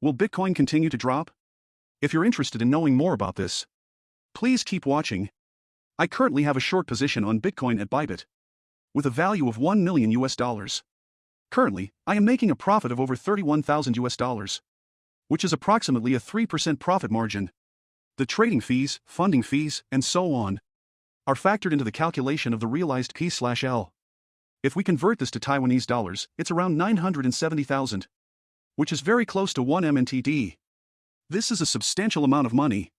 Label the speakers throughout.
Speaker 1: Will Bitcoin continue to drop? If you're interested in knowing more about this, please keep watching. I currently have a short position on Bitcoin at Bybit, with a value of $1 million US. Currently, I am making a profit of over 31,000 US, which is approximately a 3% profit margin. The trading fees, funding fees, and so on are factored into the calculation of the realized P/L. If we convert this to Taiwanese dollars, it's around 970,000, which is very close to 1 MNTD. This is a substantial amount of money.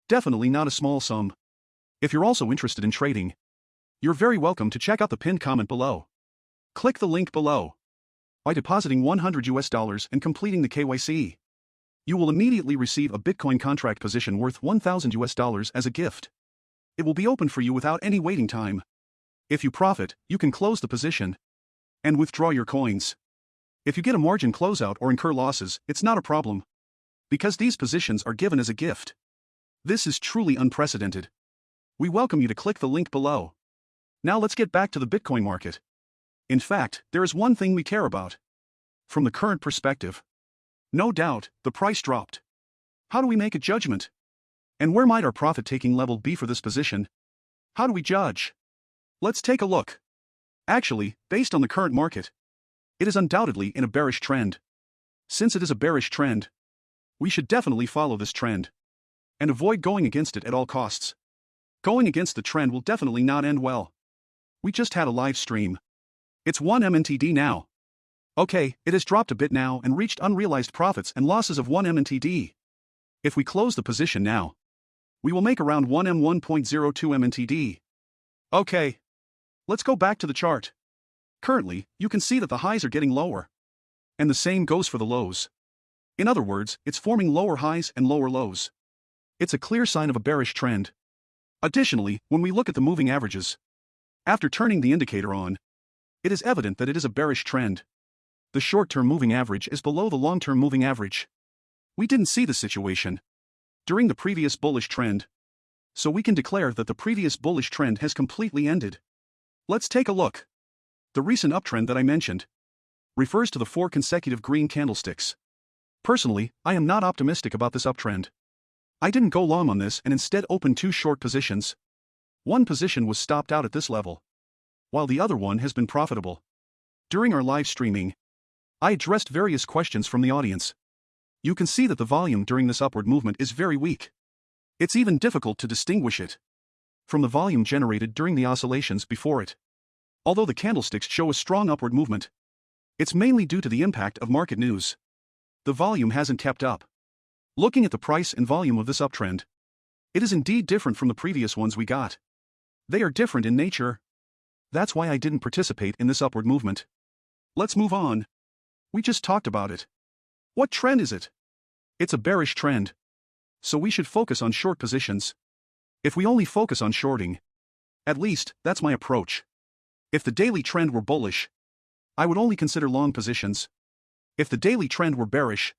Speaker 1: Definitely not a small sum. If you're also interested in trading, you're very welcome to check out the pinned comment below. Click the link below. By depositing $100 US and completing the KYC, you will immediately receive a Bitcoin contract position worth $1,000 US as a gift. It will be opened for you without any waiting time. If you profit, you can close the position and withdraw your coins. If you get a margin closeout or incur losses, it's not a problem, because these positions are given as a gift. This is truly unprecedented. We welcome you to click the link below. Now let's get back to the Bitcoin market. In fact, there is one thing we care about. From the current perspective, no doubt, the price dropped. How do we make a judgment? And where might our profit-taking level be for this position? How do we judge? Let's take a look. Actually, based on the current market, it is undoubtedly in a bearish trend. Since it is a bearish trend, we should definitely follow this trend and avoid going against it at all costs. Going against the trend will definitely not end well. We just had a live stream. It's 1 MNTD now. Okay, it has dropped a bit now and reached unrealized profits and losses of 1 MNTD. If we close the position now, we will make around 1 M1.02 MNTD. Okay. Let's go back to the chart. Currently, you can see that the highs are getting lower. And the same goes for the lows. In other words, it's forming lower highs and lower lows. It's a clear sign of a bearish trend. Additionally, when we look at the moving averages, after turning the indicator on, it is evident that it is a bearish trend. The short-term moving average is below the long-term moving average. We didn't see the situation during the previous bullish trend, so we can declare that the previous bullish trend has completely ended. Let's take a look. The recent uptrend that I mentioned refers to the 4 consecutive green candlesticks. Personally, I am not optimistic about this uptrend. I didn't go long on this and instead opened 2 short positions. One position was stopped out at this level, while the other one has been profitable. During our live streaming, I addressed various questions from the audience. You can see that the volume during this upward movement is very weak. It's even difficult to distinguish it from the volume generated during the oscillations before it. Although the candlesticks show a strong upward movement, it's mainly due to the impact of market news. The volume hasn't kept up. Looking at the price and volume of this uptrend, it is indeed different from the previous ones we got. They are different in nature. That's why I didn't participate in this upward movement. Let's move on. We just talked about it. What trend is it? It's a bearish trend. So we should focus on short positions. If we only focus on shorting, at least, that's my approach. If the daily trend were bullish, I would only consider long positions. If the daily trend were bearish,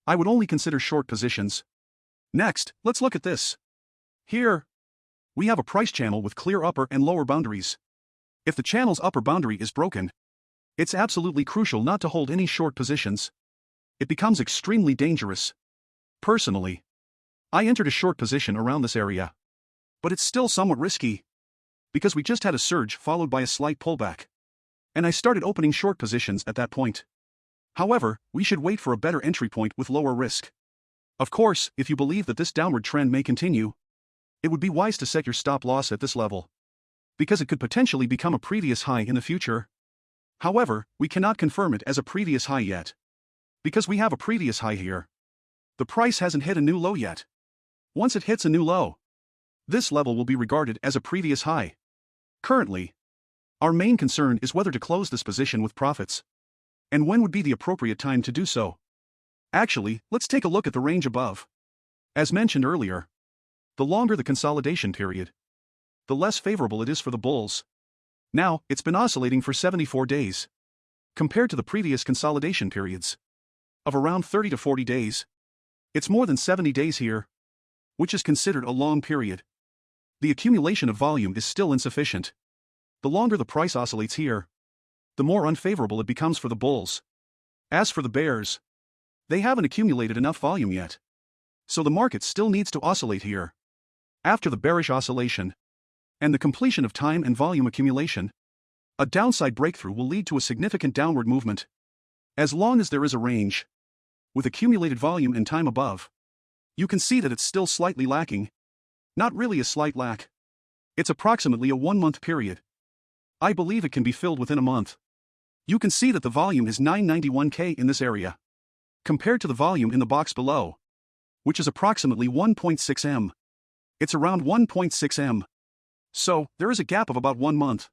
Speaker 1: I would only consider short positions. Next, let's look at this. Here, we have a price channel with clear upper and lower boundaries. If the channel's upper boundary is broken, it's absolutely crucial not to hold any short positions. It becomes extremely dangerous. Personally, I entered a short position around this area, but it's still somewhat risky, because we just had a surge followed by a slight pullback, and I started opening short positions at that point. However, we should wait for a better entry point with lower risk. Of course, if you believe that this downward trend may continue, it would be wise to set your stop loss at this level, because it could potentially become a previous high in the future. However, we cannot confirm it as a previous high yet, because we have a previous high here. The price hasn't hit a new low yet. Once it hits a new low, this level will be regarded as a previous high. Currently, our main concern is whether to close this position with profits, and when would be the appropriate time to do so. Actually, let's take a look at the range above. As mentioned earlier, the longer the consolidation period, the less favorable it is for the bulls. Now, it's been oscillating for 74 days, compared to the previous consolidation periods of around 30 to 40 days. It's more than 70 days here, which is considered a long period. The accumulation of volume is still insufficient. The longer the price oscillates here, the more unfavorable it becomes for the bulls. As for the bears, They haven't accumulated enough volume yet. So the market still needs to oscillate here. After the bearish oscillation and the completion of time and volume accumulation, a downside breakthrough will lead to a significant downward movement. As long as there is a range with accumulated volume and time above, you can see that it's still slightly lacking. Not really a slight lack. It's approximately a 1-month period. I believe it can be filled within a month. You can see that the volume is 991K in this area, compared to the volume in the box below, which is approximately 1.6 M. It's around 1.6 M. So, there is a gap of about 1 month.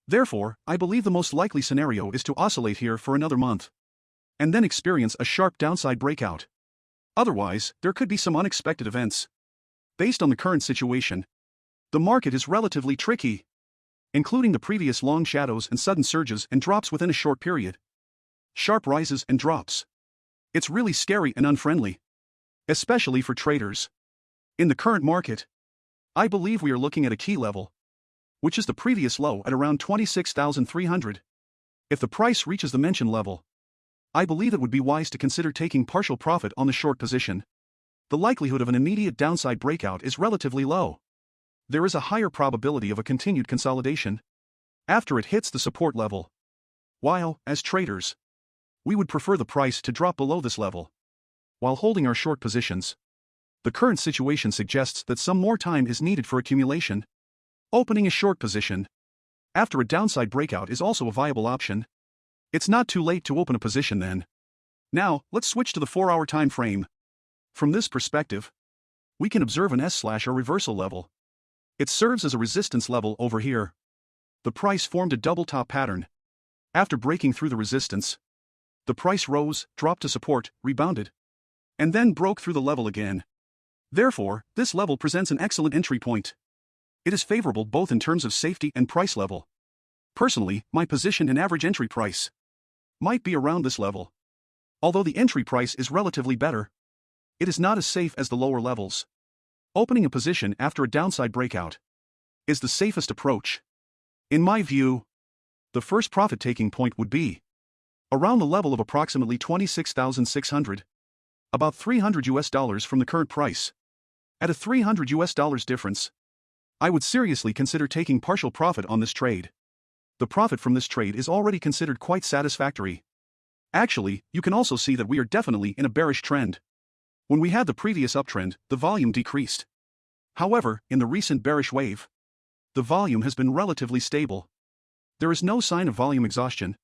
Speaker 1: Therefore, I believe the most likely scenario is to oscillate here for another month, and then experience a sharp downside breakout. Otherwise, there could be some unexpected events. Based on the current situation, the market is relatively tricky, including the previous long shadows and sudden surges and drops within a short period. Sharp rises and drops. It's really scary and unfriendly, especially for traders. In the current market, I believe we are looking at a key level, which is the previous low at around 26,300. If the price reaches the mentioned level, I believe it would be wise to consider taking partial profit on the short position. The likelihood of an immediate downside breakout is relatively low. There is a higher probability of a continued consolidation after it hits the support level. While, as traders, we would prefer the price to drop below this level while holding our short positions. The current situation suggests that some more time is needed for accumulation. Opening a short position after a downside breakout is also a viable option. It's not too late to open a position then. Now, let's switch to the 4-hour time frame. From this perspective, we can observe an S/or reversal level. It serves as a resistance level over here. The price formed a double top pattern. After breaking through the resistance, the price rose, dropped to support, rebounded, and then broke through the level again. Therefore, this level presents an excellent entry point. It is favorable both in terms of safety and price level. Personally, my position and average entry price might be around this level. Although the entry price is relatively better, it is not as safe as the lower levels. Opening a position after a downside breakout is the safest approach. In my view, the first profit-taking point would be around the level of approximately 26,600, about $300 from the current price. At a $300 difference, I would seriously consider taking partial profit on this trade. The profit from this trade is already considered quite satisfactory. Actually, you can also see that we are definitely in a bearish trend. When we had the previous uptrend, the volume decreased. However, in the recent bearish wave, the volume has been relatively stable. There is no sign of volume exhaustion,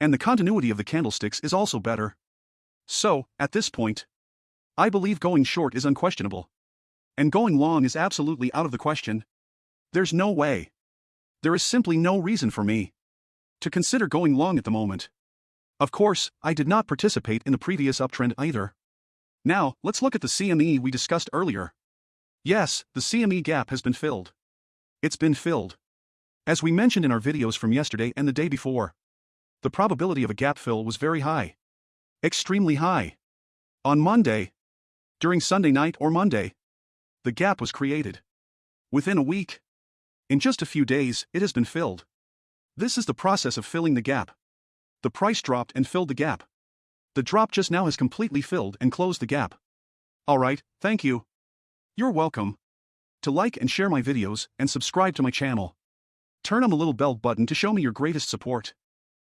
Speaker 1: and the continuity of the candlesticks is also better. So, at this point, I believe going short is unquestionable, and going long is absolutely out of the question. There's no way. There is simply no reason for me to consider going long at the moment. Of course, I did not participate in the previous uptrend either. Now, let's look at the CME we discussed earlier. Yes, the CME gap has been filled. It's been filled. As we mentioned in our videos from yesterday and the day before, the probability of a gap fill was very high. Extremely high. On Monday, during Sunday night or Monday, the gap was created. Within a week, in just a few days, it has been filled. This is the process of filling the gap. The price dropped and filled the gap. The drop just now has completely filled and closed the gap. Alright, thank you. You're welcome. To like and share my videos and subscribe to my channel. Turn on the little bell button to show me your greatest support.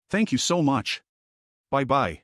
Speaker 1: Thank you so much. Bye bye.